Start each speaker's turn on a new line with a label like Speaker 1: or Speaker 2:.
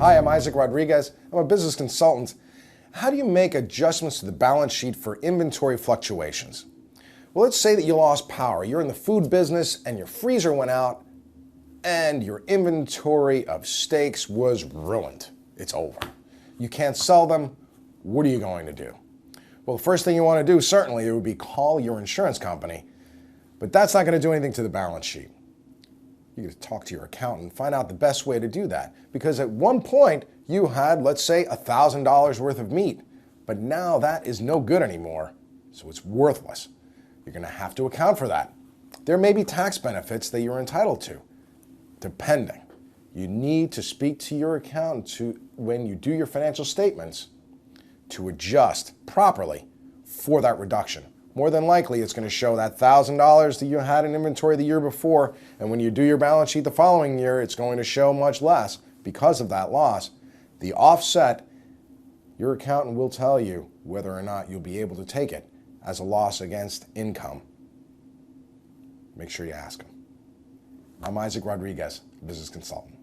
Speaker 1: Hi, I'm Isaac Rodriguez. I'm a business consultant. How do you make adjustments to the balance sheet for inventory fluctuations? Well, let's say that you lost power. You're in the food business and your freezer went out and your inventory of steaks was ruined. It's over. You can't sell them. What are you going to do? Well, the first thing you want to do, certainly, it would be call your insurance company. But that's not going to do anything to the balance sheet. You got to talk to your accountant, find out the best way to do that. Because at one point, you had, let's say, $1,000 worth of meat. But now that is no good anymore, so it's worthless. You're going to have to account for that. There may be tax benefits that you're entitled to, depending. You need to speak to your accountant when you do your financial statements to adjust properly for that reduction. More than likely, it's going to show that $1,000 that you had in inventory the year before, and when you do your balance sheet the following year, it's going to show much less because of that loss. The offset, your accountant will tell you whether or not you'll be able to take it as a loss against income. Make sure you ask them. I'm Isaac Rodriguez, business consultant.